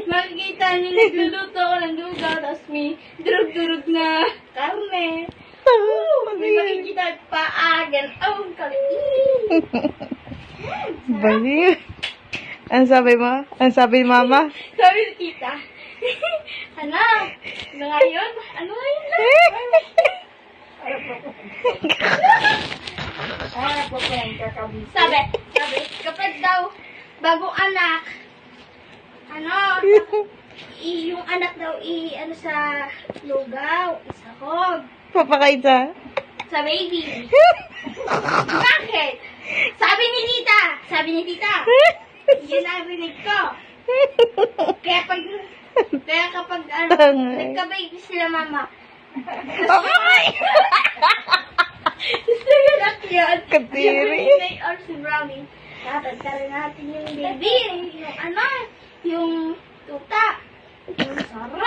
Makikita niyo, nagluluto ako ng lugaw, tapos may durug-durug na karne. May makikita paagan. Oh, kalit. Baliw. Ano sabi mo? Ano sabi ni mama? Sabi ni tita, ano? Ano nga yun? Ano nga yun lang? Sabi, kapag daw, bagong anak, ano, yung anak daw, ano sa lugaw, isahog, Papakaita. sa baby. Bakit? Sabi ni tita, yun ang rinig ko. Kaya kapag, ano, nagka-baby sila mama, gusto yun at yun. Kadiri. Or si Brownie. Tatagtarin natin yung baby. Yung ano, yung tuta. Yung sarap.